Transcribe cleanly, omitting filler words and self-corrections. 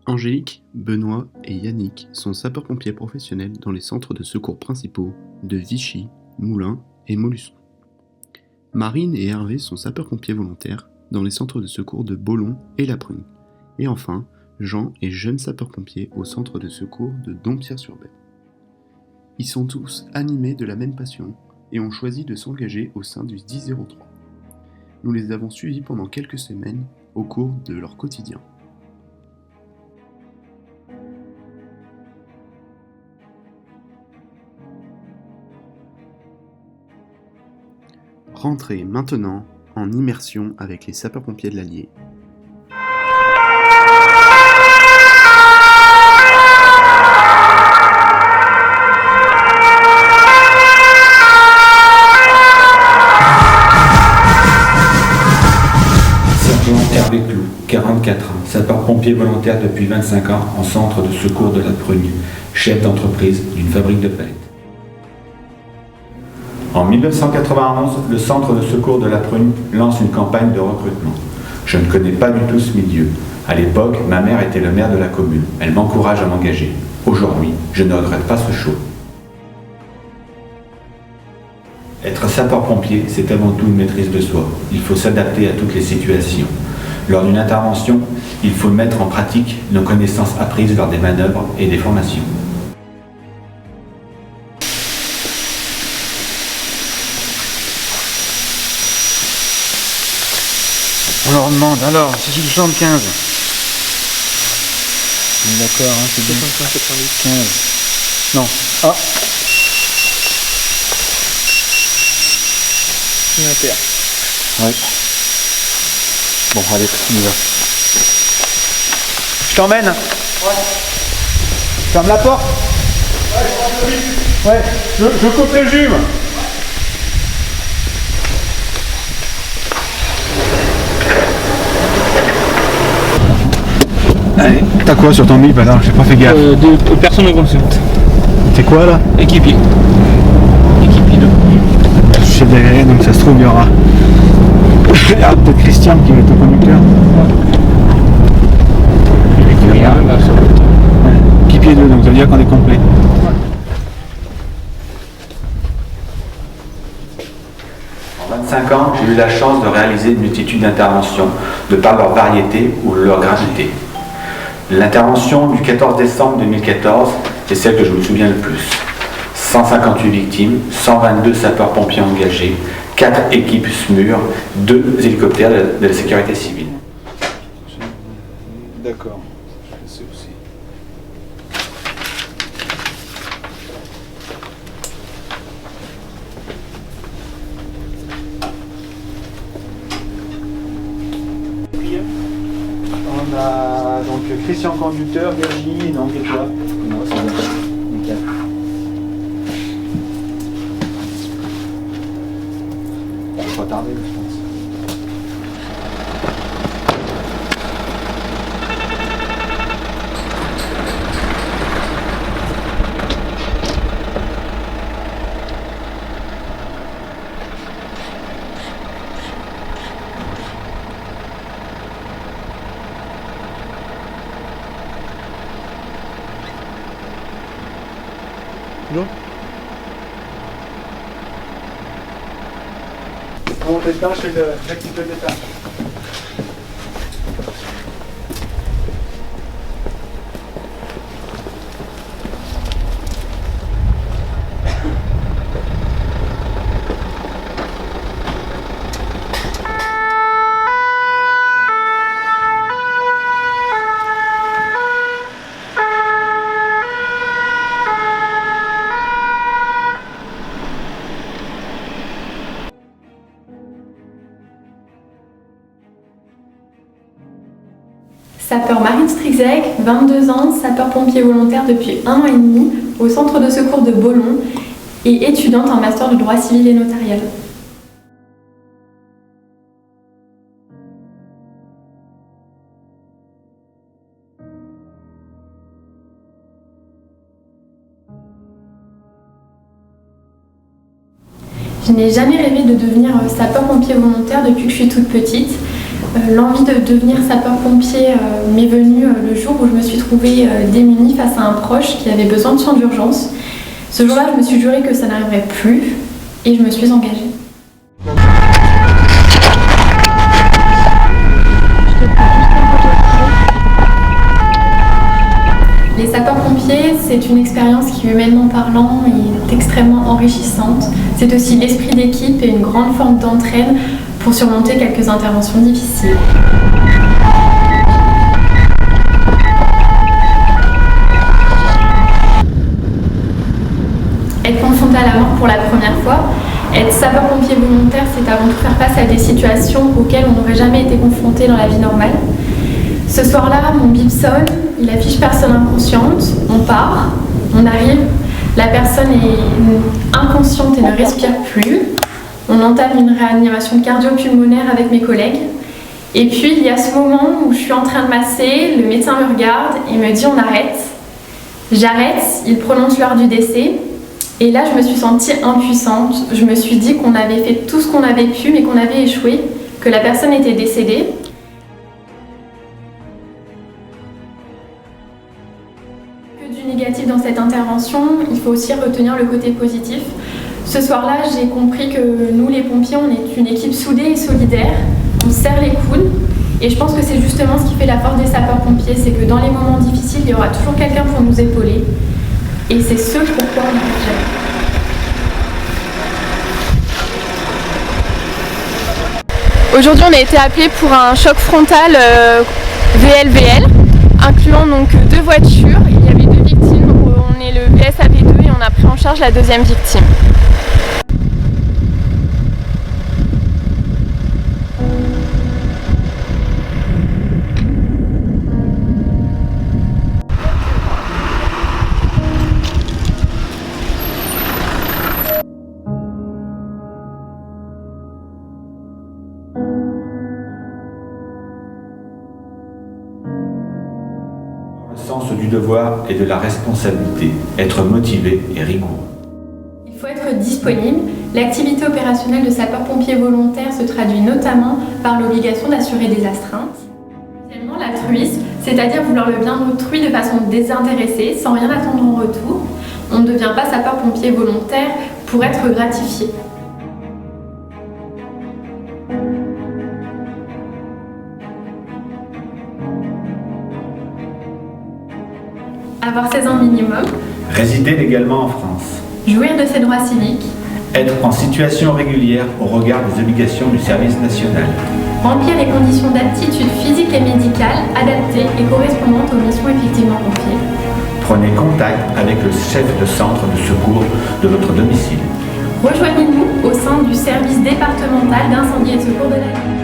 Angélique, Benoît et Yannick sont sapeurs-pompiers professionnels dans les centres de secours principaux de Vichy, Moulins et Montluçon. Marine et Hervé sont sapeurs-pompiers volontaires dans les centres de secours de Bollon et La Prune. Et enfin, Jean est jeune sapeur-pompier au centre de secours de Dompierre-sur-Baie. Ils sont tous animés de la même passion et ont choisi de s'engager au sein du 1003. Nous les avons suivis pendant quelques semaines au cours de leur quotidien. Rentrez maintenant en immersion avec les sapeurs-pompiers de l'Allier. Sergent Hervé Clou, 44 ans, sapeur-pompier volontaire depuis 25 ans en centre de secours de La Prune, chef d'entreprise d'une fabrique de palettes. En 1991, le centre de secours de La Prune lance une campagne de recrutement. Je ne connais pas du tout ce milieu. À l'époque, ma mère était le maire de la commune. Elle m'encourage à m'engager. Aujourd'hui, je ne regrette pas ce choix. Être sapeur-pompier, c'est avant tout une maîtrise de soi. Il faut s'adapter à toutes les situations. Lors d'une intervention, il faut mettre en pratique nos connaissances apprises lors des manœuvres et des formations. On leur demande, alors, c'est 75. On est d'accord, hein, c'est bien. 15. Non. Ah. Inter. Ouais. Bon, allez, on y va. Je t'emmène. Ouais. Ferme la porte. Ouais, je coupe les jumes. Allez. T'as quoi sur ton bip? Non, j'ai pas fait gaffe. Deux personnes au consulte. T'es quoi là? Équipier. Équipier 2. Je suis chef d'aérien, donc ça se trouve, il y aura peut-être Christian qui va être au conducteur. Équipier 2, donc ça veut dire qu'on est complet. En 25 ans, j'ai eu la chance de réaliser une multitude d'interventions, de par leur variété ou leur gravité. L'intervention du 14 décembre 2014 est celle que je me souviens le plus. 158 victimes, 122 sapeurs-pompiers engagés, 4 équipes SMUR, 2 hélicoptères de la sécurité civile. D'accord, je sais aussi. On a donc Christian conducteur, Virginie, non, et toi? Non, c'est bon. Nickel. On va pas tarder, je pense. Non. Bon, détache et j'active le détache. Sapeur Marine Strixeg, 22 ans, sapeur-pompier volontaire depuis 1 an et demi au centre de secours de Bollon et étudiante en master de droit civil et notarial. Je n'ai jamais rêvé de devenir sapeur-pompier volontaire depuis que je suis toute petite. L'envie de devenir sapeur-pompier m'est venue le jour où je me suis trouvée démunie face à un proche qui avait besoin de soins d'urgence. Ce jour-là, je me suis juré que ça n'arriverait plus et je me suis engagée. Les sapeurs-pompiers, c'est une expérience qui, humainement parlant, est extrêmement enrichissante. C'est aussi l'esprit d'équipe et une grande forme d'entraide pour surmonter quelques interventions difficiles. Être confronté à la mort pour la première fois, être sapeur-pompier volontaire, c'est avant tout faire face à des situations auxquelles on n'aurait jamais été confronté dans la vie normale. Ce soir-là, mon bip sonne, il affiche personne inconsciente, on part, on arrive, la personne est inconsciente et ne respire plus. On entame une réanimation cardio-pulmonaire avec mes collègues. Et puis il y a ce moment où je suis en train de masser, le médecin me regarde et me dit on arrête. J'arrête, il prononce l'heure du décès. Et là je me suis sentie impuissante. Je me suis dit qu'on avait fait tout ce qu'on avait pu mais qu'on avait échoué, que la personne était décédée. Que du négatif dans cette intervention, il faut aussi retenir le côté positif. Ce soir-là, j'ai compris que nous, les pompiers, on est une équipe soudée et solidaire. On se serre les coudes. Et je pense que c'est justement ce qui fait la force des sapeurs-pompiers, c'est que dans les moments difficiles, il y aura toujours quelqu'un pour nous épauler. Et c'est ce pourquoi on arrive jamais. Aujourd'hui, on a été appelé pour un choc frontal VLVL, incluant donc 2 voitures. Il y avait 2 victimes. On est le VSAV2 et on a pris en charge la 2e victime. Le sens du devoir et de la responsabilité, être motivé et rigoureux. Il faut être disponible. L'activité opérationnelle de sapeur-pompier volontaire se traduit notamment par l'obligation d'assurer des astreintes. Deuxièmement, l'altruisme, c'est-à-dire vouloir le bien d'autrui de façon désintéressée, sans rien attendre en retour. On ne devient pas sapeur-pompier volontaire pour être gratifié. Avoir 16 ans minimum. Résider légalement en France. Jouir de ses droits civiques. Être en situation régulière au regard des obligations du service national. Remplir les conditions d'aptitude physique et médicale adaptées et correspondantes aux missions effectivement confiées. Prenez contact avec le chef de centre de secours de votre domicile. Rejoignez-nous au sein du service départemental d'incendie et de secours de la ville.